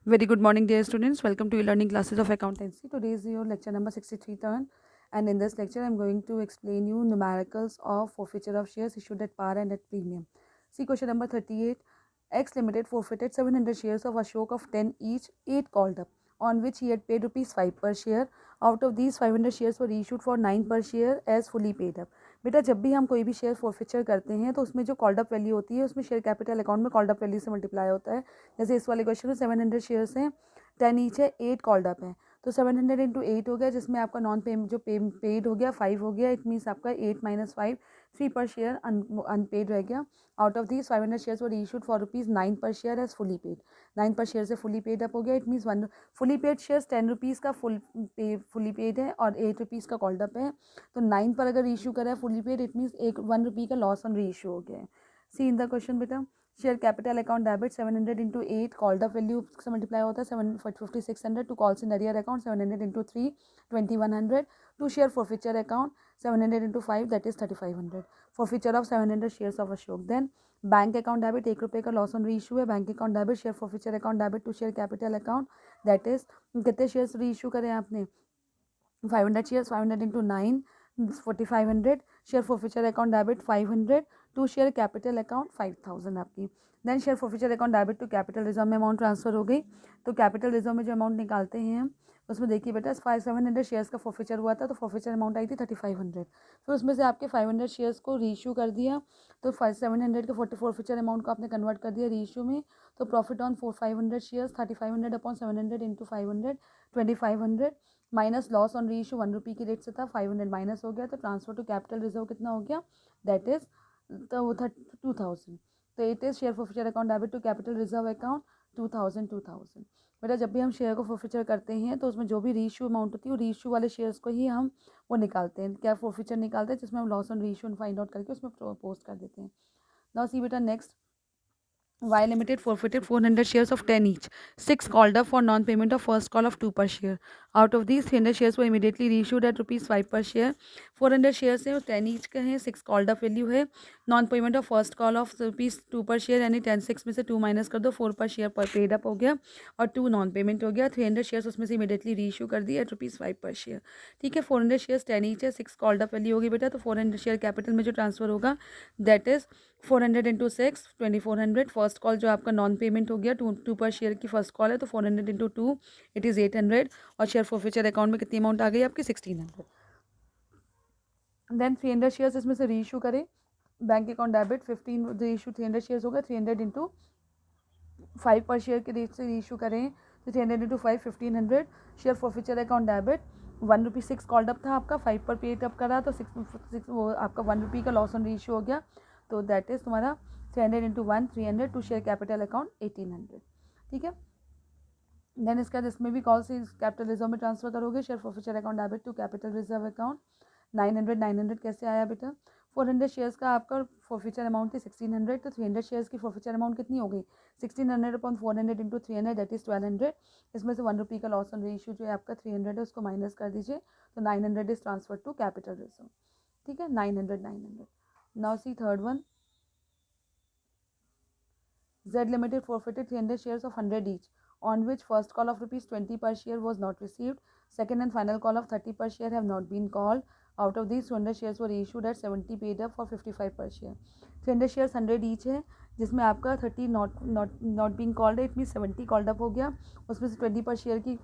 Very good morning, dear students. Welcome to your learning classes of accountancy. Today is your lecture number 63 turn, and in this lecture, I'm going to explain you numericals of forfeiture of shares issued at par and at premium. See question number 38. X Limited forfeited 700 shares of Ashok of 10 each, 8 called up, on which he had paid rupees 5 per share. Out of these, 500 shares were issued for 9 per share as fully paid up. बेटा जब भी हम कोई भी share forfeiture करते हैं तो उसमें जो कॉल्ड अप वैल्यू होती है उसमें शेयर कैपिटल अकाउंट में कॉल्ड अप वैल्यू से मल्टीप्लाई होता है। जैसे इस वाले क्वेश्चन में 700 शेयर्स हैं, 10 ईच है, 8 कॉल्ड अप हैं, तो 700 इंटू 8 हो गया, जिसमें आपका नॉन पे जो पेड हो गया 5 हो गया। इट मीन्स आपका 8 माइनस 5 3 पर शेयर अनपेड रह गया। Out of these 500 shares were issued for rupees 9 पर शेयर एज फुली पेड। 9 पर शेयर से फुली पेड अप हो गया। It means one fully paid shares 10 rupees का फुली पेड है और 8 रुपीज़ का कॉल्ड अप है। तो 9 पर अगर इशू करा है fully paid, it means 1 rupee का लॉस ऑन री इशू हो गया है। सी इन द क्वेश्चन बेटा, share capital account debit 700 into 8 called up value से मल्टीप्लाई होता है 5600 to calls in arrear account 700 into 3 2100 to share forfeiture account 700 into 5 that is 3500 forfeiture of 700 shares of Ashok. Then bank account debit 1 रुपये का loss on reissue है। Bank account debit share forfeiture account debit to share capital account that is कितने shares reissue करें आपने 500 shares 500 into 9 4500 share forfeiture account debit 500 to share capital account 5000 आपकी। Then share forfeiture account debit to capital reserve में amount transfer हो गई। तो capital reserve में जो अमाउंट निकालते हैं हम उसमें देखिए बेटा 700 शेयर्स का फॉरफिचर हुआ था, तो फॉरफिचर अमाउंट आई थी 3500। फिर उसमें से आपके 500 शेयर्स को रीइशू कर दिया, तो 700 के 44 अमाउंट को आपने कन्वर्ट कर दिया रीइशू में। तो profit on 500 shares 3500 upon 700 into 500 2500 minus loss on री इशू 1 रुपी की रेट से था 500 माइनस हो गया, तो ट्रांसफर टू कैपिटल रिजर्व कितना हो गया दैट इज तो वो था 2000। तो it is share forfeiture account debit to capital reserve account 2000। बेटा जब भी हम शेयर को फॉरफिचर करते हैं तो उसमें जो भी री इशू अमाउंट होती है वो री इशू वाले शेयर्स को ही हम वो निकालते हैं, क्या फॉरफिचर निकालते हैं जिसमें हम लॉस ऑन री इशू फाइंड आउट करके उसमें पोस्ट कर देते हैं। नाउ सी बेटा next, Y Limited forfeited 400 shares of 10 each. 6 called up for non-payment of first call of 2 per share. Out of these, 300 shares were immediately reissued at rupees 5 per share. 400 shares हैं, 10 each के हैं, 6 called up value है, non-payment of first call of rupees 2 per share, यानी 10 6 में से 2 minus कर दो, 4 पर शेयर पर पेड अप हो गया और 2 नॉन पेमेंट हो गया। 300 शेयर्स उसमें से इमीडिएटली रीइशू कर दिया एट रुपीज़ 5 पर शेयर। ठीक है, 400 शेयर्स 10 ईच है, 6 कॉल्ड अप वैल्यू होगी बेटा, तो 400 शेयर कैपिटल में जो ट्रांसफर होगा that is 400 into 6 2400। First call जो आपका नॉन पेमेंट हो गया 2 पर शेयर की फर्स्ट कॉल है, तो 400 इंटू 2 इट इज़ 800 और शेयर फॉरफिचर अकाउंट में कितनी अमाउंट आ गई आपकी 1600। देन 300 शेयर्स इसमें से रीइशू करें, bank account debit 15 reissue 300 shares होगा 300 इंटू 5 पर शेयर के रेट से रीइशू करें, तो 300 into 5 1500 share forfeiture account debit 1 रुपी 6 कॉल्ड अप था आपका, 5 पर पेड अप करा तो 6 वो आपका 1 रुपी का लॉस ऑन रीइशू हो गया, तो दैट इज तुम्हारा 300 into 1 300 to share capital account 1800। ठीक है, देन इसके बाद इसमें भी कॉल से कैपिटल रिजर्व में ट्रांसफर करोगे, share forfeiture account debit to capital reserve account 900 कैसे आया बेटा, 400 शेयर्स का आपका फॉरफिचर अमाउंट थी 1600, तो 300 शेयर्स की फॉरफिचर अमाउंट कितनी हो गई 1600 अपॉन 400 इंटू 300 दैट इज 1200। इसमें से 1 रुपी का लॉस ऑन रीइशू जो है आपका 300 है उसको माइनस कर दीजिए, तो 900 is transfer to capital reserve. ठीक है, 900। Now see third one, Z Limited forfeited 300 shares of 100 each, on which first call of rupees 20 per share was not received. Second and final call of 30 per share have not been called. Out of these 200 shares were issued at 70 paid up for 55 per share. 300 shares 100 each है, जिसमें आपका 30 not being called है, it mean 70 called up हो गया, उसमें से 20 पर share की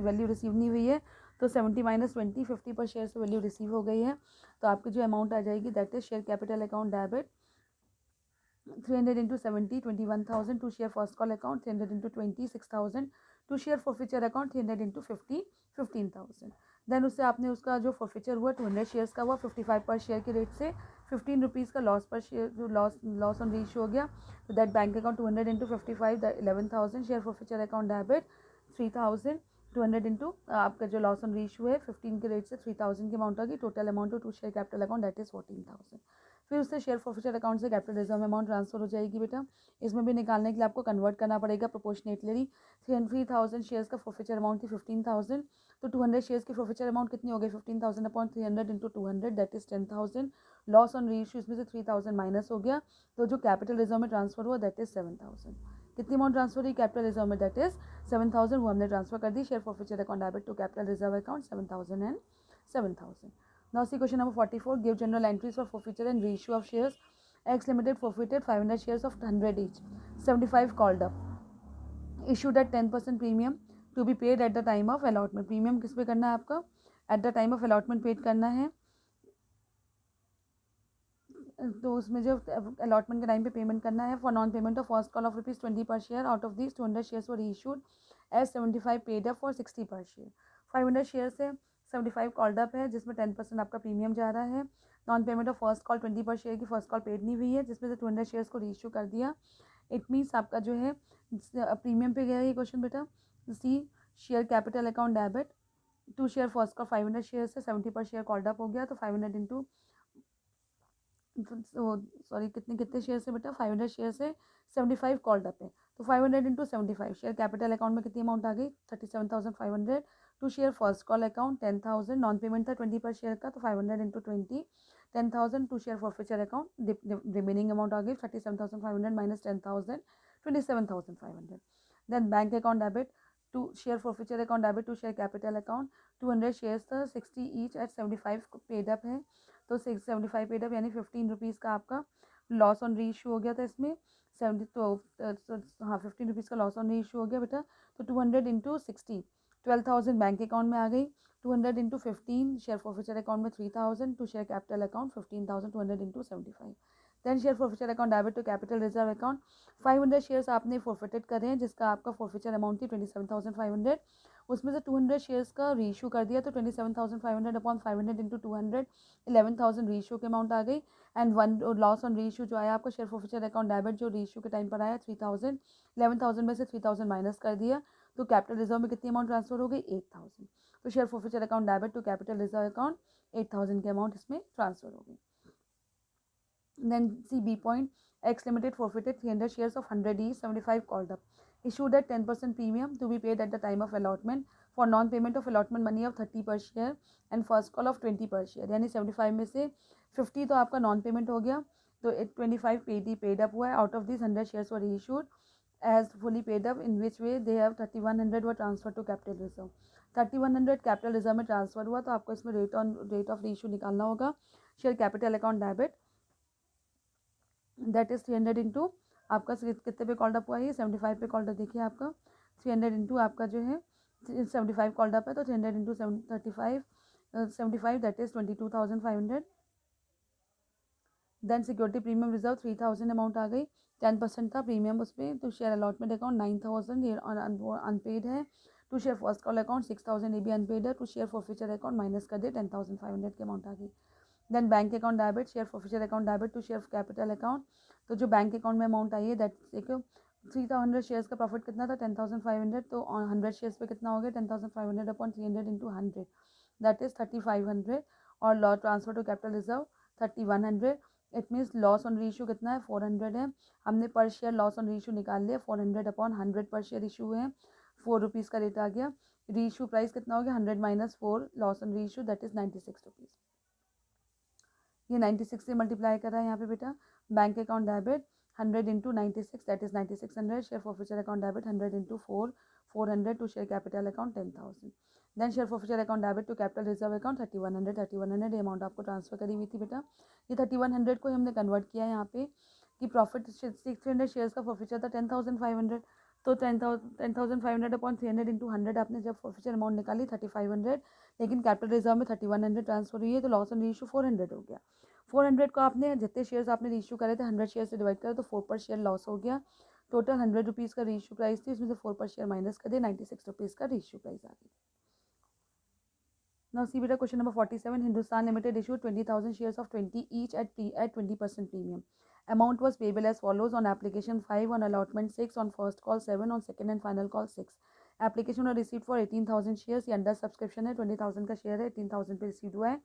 वैल्यू रिसीव नहीं हुई है, तो 70 माइनस 20 50 पर शेयर से वैल्यू रिसीव हो गई है, तो आपकी जो अमाउंट आ जाएगी that is share capital account debit 300 into 70 21,000 to share first call account, 300 into 20 6,000 to share forfeiture account, 300 into 50 15,000। Then उससे आपने उसका जो फॉरफिचर हुआ 200 शेयर्स का हुआ 55 पर शेयर के रेट से 15 रुपीज़ का लॉस पर शेयर जो लॉस ऑन रीइशू हो गया, तो that bank account 200 into 55 11,000 share forfeiture account debit 3000 200 into आपका जो लॉस ऑन रीइशू है 15 के रेट से 3000 की अमाउंट आ गई, total amount to share capital account that is 14,000। फिर उससे शेयर फॉरफिचर अकाउंट से कैपिटल रिजर्व में अमाउंट ट्रांसफर हो जाएगी बेटा, इसमें भी निकालने के लिए आपको कन्वर्ट करना पड़ेगा प्रोपोर्शनेटली। 3000 शेयर्स का फॉरफिचर अमाउंट थी 15,000, तो 200 शेयर्स की फॉरफिचर अमाउंट कितनी हो गई 15,000 upon 300 into 200 that is 10,000। Loss on reissue इसमें से 3000 माइनस हो गया, तो जो कैपिटल रिजर्व में ट्रांसफर हुआ दैट इज 7,000। कितनी अमाउंट ट्रांसफर हुई कैपिटल रिजर्व में, दैट इज 7,000, वो हमने ट्रांसफर कर दी share forfeiture account debit to capital reserve account 7,000 and 7,000. Now see question number 44. Give general entries for forfeiture and reissue of shares. X Limited forfeited 500 shares of 100 each. 75 called up. Issued at 10% premium to be paid at the time of allotment. Premium किस पे करना है आपका? At the time of allotment paid करना है. तो उसमें जो अलॉटमेंट के टाइम पे पेमेंट करना है. For non payment of first call of ₹20 पर share. Out of this 200 shares were issued as 75 paid up for 60 per share. 500 share से 75 कॉल्ड अप है जिसमें 10% आपका प्रीमियम जा रहा है. Non payment of first call 20 पर शेयर की फर्स्ट कॉल पेड नहीं हुई है जिसमें से 200 शेयर्स को रीइशू कर दिया. इट मीन्स आपका जो है प्रीमियम पे गया ये क्वेश्चन बेटा. See share capital account debit 2 share first call 500 share से 70 पर शेयर कॉल्ड अप हो गया. तो 500 इंटू सॉरी कितने शेयर से बेटा 500 शेयर से 75 कॉल्ड अप है. तो 500 इंटू 75 शेयर कैपिटल अकाउंट में कितनी अमाउंट आ गई 37,500. To share first call account 10,000. Non payment था 20 पर शेयर का. तो 500 into 20 10,000. To share forfeiture account remaining amount आ गई 37,500 minus 10,000 27,500. Then bank account debit to share forfeiture account debit to share capital account 200 shares था 60 each eight 75 paid up है. तो 675 paid up यानी 15 रुपीज़ का आपका लॉस ऑन री इशू हो गया था इसमें 70. तो हाँ 15 रुपीज़ का लॉस ऑन री इशू हो गया बेटा. तो 200 इंटू 60 12,000 बैंक अकाउंट में आ गई. 200 इंटू 15 शेयर फॉरफीचर अकाउंट में 3,000. To share capital account 15,000. 200 into 75. Then share forfeiture account debit to capital reserve account 500 shares आपने फॉरफिटेड करे हैं जिसका आपका फॉरफीचर अमाउंट थी 27,500. उसमें से 200 शेयर्स का रीइशू कर दिया. तो 27,500 अपॉन 500 इंटू 200 11,000 रीइशू के अमाउंट आ गई. And one loss on reissue जो आया आपका शेयर फॉरफीचर अकाउंट डेबिट जो रीइशू के टाइम पर आया 3,000. 11,000 में से 3,000 माइनस कर दिया. तो कैपिटल रिजर्व में कितनी अमाउंट ट्रांसफर हो गई 8,000. तो share forfeiture account debit to capital reserve account 8,000 के अमाउंट इसमें ट्रांसफर हो गई. Then see B point. X Limited forfeited 300 shares of 100 each. 75 called up. Issued at 10% premium to be paid at the time of allotment for non-payment of allotment money of 30 per share and first call of 20 per share. यानी 75 में से 50 तो आपका non payment हो गया. तो 25 paid up हुआ है. Out of this 100 shares were issued as fully paid up in which way they have 3,100 were transferred to capital reserve. 3,100 capital reserve में ट्रांसफर हुआ. तो आपको इसमें रेट ऑफ रीइशू निकालना होगा. Share capital account debit that is 300 into आपका कितने पे कॉल्ड अप हुआ है 75 पे कॉल्ड अप. देखिए आपका 300 इंटू आपका जो है 75 कॉल्ड अप है. तो 300 into 75 that is 22,500. Then security premium reserve 3,000 amount आ गई. 10% था प्रीमियम उसमें. तो शेयर अलॉटमेंट अकाउंट 9,000 ये अनपेड है. To share first call account 6,000 ये भी अनपेड है. To share forfeiture account minus कर दे 10,500 की अमाउंट आ गई. Then bank account debit share forfeiture account debit to share capital account. तो जो बैंक अकाउंट में अमाउंट आई है दैट देखो 3,000 शेयर्स का प्रॉफिट कितना था 10,500. तो 100 शेयर्स पे कितना हो गया 10,500 अपॉन 300 इंटू 100 दैट इज 3,500. और लॉ transfer to capital reserve 3,100. It means loss on reissue कितना है 400 है. हमने पर शेयर लॉस ऑन रीइशू निकाल लिया 400 अपॉन 100 पर शेयर इशू है. 4 रुपीज़ का रेट आ गया. रीइशू प्राइस कितना हो गया 100 minus 4 loss on reissue that is 96 rupees. ये 96 से मल्टीप्लाई कर रहा है यहाँ पे बेटा. Bank account debit 100 into 96 that is 9600. Share forfeiture account debit 100 into 400 to share capital account 10,000. Then share forfeiture account debit to capital reserve account 3,100 ये amount आपको ट्रांसफर करी हुई थी बेटा. ये 3,100 को हमने कन्वर्ट किया यहाँ पे कि प्रॉफिट 600 शेयर्स का फॉरफीचर था 10,500. तो 10,500 अपॉन 300 इंटू 100 आपने जब फॉरफीचर अमाउंट निकाली 3,500. लेकिन कैपिटल रिजर्व में 3,100 ट्रांसफर हुई है. तो लॉस ऑन रीइशू 400 हो गया. 400 को आपने जितने शेयर्स आपने रीइशू करे थे 100 शेयर से डिवाइड करे तो 4 पर शेयर लॉस हो गया. टोटल 100 रुपीज़ का रीइशू प्राइस थी उसमें से 4 पर शेयर माइनस कर दिया 96 रुपीज़ का रीइशू प्राइस आ गई. Now see beta question number 47. Hindustan Limited issued 20,000 shares of 20 each at 20% premium. Amount was payable as follows: on application 5, on allotment 6, on first call 7, on second and final call 6. Application was received for 18,000 shares. ये under subscription है 20,000 का share है 18,000 पे receive हुआ है.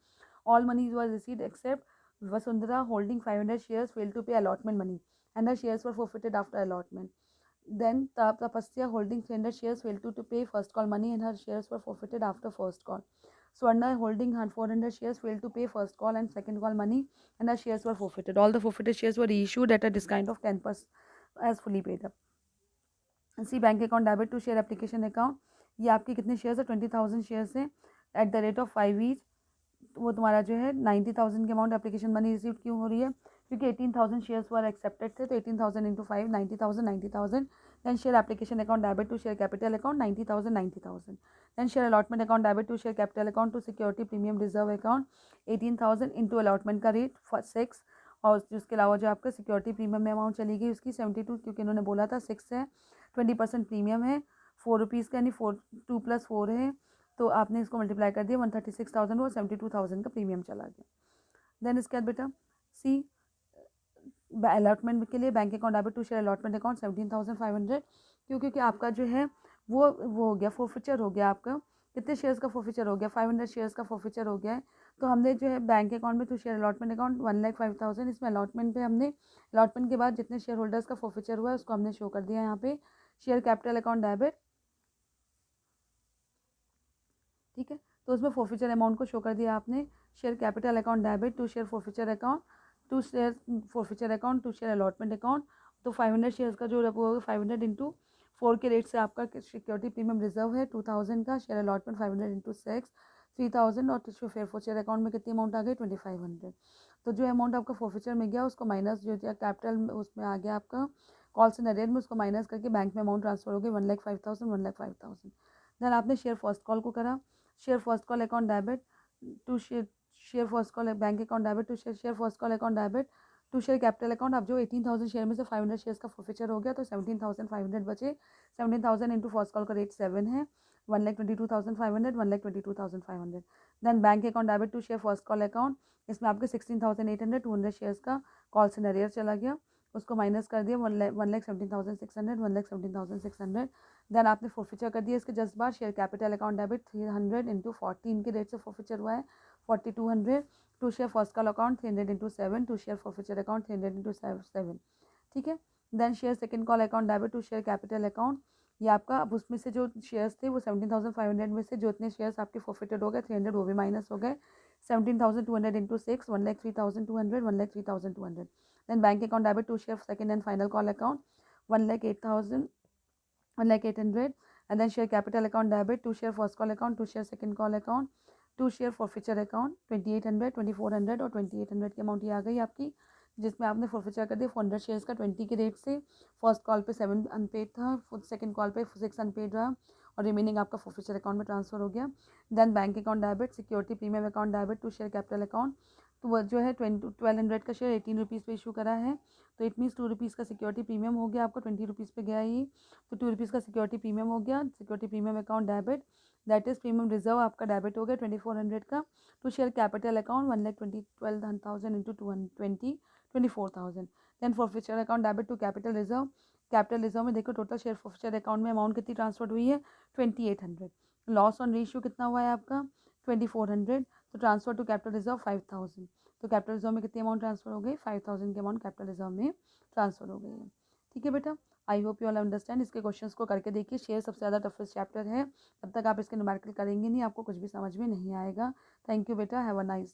All monies was received except Vasundhara holding 500 shares failed to pay allotment money and her shares were forfeited after allotment. Then Tapasya holding 300 shares failed to pay first call money and her shares were forfeited after first call. Swarna holding 400 shares failed to pay first call and second call money and her shares were forfeited. All the forfeited shares were reissued at a discount of 10% as fully paid up. See bank account debit to share application account, ये आपके कितने shares है, 20,000 shares है at the rate of 5 each. वो तुम्हारा जो है 90,000 के अमाउंट एप्लीकेशन मनी रिसीव क्यों हो रही है, क्योंकि 18,000 शेयर्स वर एक्सेप्टेड थे, तो 18,000 into 5 90,000 then share application account debit to share capital account 90,000 then share allotment account debit to share capital account to security premium reserve account 18,000 into allotment का rate 6, और उसके अलावा जो आपका सिक्योरिटी प्रीमियम में amount चली गई उसकी 72, क्योंकि इन्होंने बोला था 6 है, 20% प्रीमियम है, 4 रुपीज़ का, यानी 2 + 4 है, तो आपने इसको मल्टीप्लाई कर दिया 136,000 और 72,000 का प्रीमियम चला गया। देन इसके बाद बेटा सी अलॉटमेंट के लिए bank account debit to share allotment account 17,500, क्योंकि आपका जो है वो हो गया फोरफीचर हो गया, आपका कितने शेयर्स का फोरफीचर हो गया, 500 शेयर्स का फोरफीचर हो गया है। तो हमने जो है बैंक अकाउंट में टू शेयर अलॉटमेंट अकाउंट 1,05,000, इसमें अलॉटमेंट पे हमने अलॉटमेंट के बाद जितने शेयर होल्डर्स का फोरफीचर हुआ है उसको हमने शो कर दिया यहाँ पे शेयर कैपिटल अकाउंट डेबिट, ठीक है। तो उसमें फोरफीचर अमाउंट को शो कर दिया आपने share capital account debit to share forfeiture account to share forfeiture account to share allotment account. तो 500 शेयर्स का जो वो होगा 500 इंटू 4 के रेट से आपका सिक्योरिटी प्रीमियम रिजर्व है 2,000 का, शेयर अलॉटमेंट 500 इंटू 6 3,000, और शेयर फोरफीचर अकाउंट में कितनी अमाउंट आ गई 2,500। तो जो अमाउंट आपका फोरफीचर में गया उसको माइनस जो कैपिटल उसमें आ गया आपका कॉल्स एंड अरेयर में, उसको माइनस करके बैंक में अमाउंट ट्रांसफर हो गई 1,05,000 1,05,000। देन आपने शेयर फर्स्ट कॉल को करा share first call account debit to share first call bank account debit to share first call account debit to share capital account. अब जो 18,000 शेयर में से 500 शेयर्स का फोरफीचर हो गया तो 17,500 बचे, 17,000 इंटू फर्स्ट कॉल का रेट 7 है, 1,22,500 1,22,500। Then bank account debit to share first call account, इसमें आपके 16,800 200 शेयर्स का कॉल्स एंड अरेयर चला गया, उसको माइनस कर दिया 1,17,600 1,17,600। देन आपने फोरफीचर कर दिया इसके जस्ट बाद share capital account debit 300 into 14 के रेट से फोरफीचर हुआ है 4,200 to share first call account 300 into 7 to share forfeiture account 300 into 7, ठीक है। Then share second call account debit to share capital account, ये आपका अब उसमें से जो शेयर्स थे वो 17,500 में से जो इतने शेयर्स आपके फोरफीटेड हो गए 300 वो भी माइनस हो गए, 17,200 into 6 1,03,200 1,03,200। Then bank account debit to share second and final call account 1,08,000 1,08,00 and then share capital account debit to share first call account to share second call account to share forfeiture account 2,800 2,400 और 2,800 की amount ये आ गई आपकी, जिसमें आपने forfeiture कर दिया 400 shares का 20 के रेट से, फर्स्ट कॉल पे 7 अनपेड था, सेकंड कॉल पे 6 अनपेड रहा और रिमेनिंग आपका फोरफीचर अकाउंट में ट्रांसफर हो गया। Then bank account debit security premium account debit to share capital account, तो वो जो है 1,200 का शेयर 18 रुपीज़ पे इशू करा है, तो इट मीन्स 2 रुपीज़ का सिक्योरिटी प्रीमियम हो गया आपका 20 रुपीज़ पे गया ये, तो 2 रुपीज़ का सिक्योरिटी प्रीमियम हो गया, security premium account debit that is premium reserve आपका डेबिट हो गया 2,400 का to share capital account 1,12,000 into 24,000। Then forfeiture account debit to capital reserve में देखो टोटल शेयर फॉरफीचर अकाउंट में अमाउंट कितनी ट्रांसफर हुई है 2,800, लॉस ऑन रेशियो कितना हुआ है आपका 2,400, तो ट्रांसफर टू कैपिटल रिजर्व 5,000, तो कैपिटल रिजर्व में कितनी अमाउंट ट्रांसफर हो गई 5,000 की अमाउंट कैपिटल रिजर्व में ट्रांसफर हो गई है, ठीक है बेटा। I hope you all understand. इसके क्वेश्चंस को करके देखिए, शेयर सबसे ज़्यादा टफेस्ट चैप्टर है, तब तक आप इसके न्यूमेरिकल करेंगे नहीं आपको कुछ भी समझ में नहीं आएगा। थैंक यू बेटा, हैव अ नाइस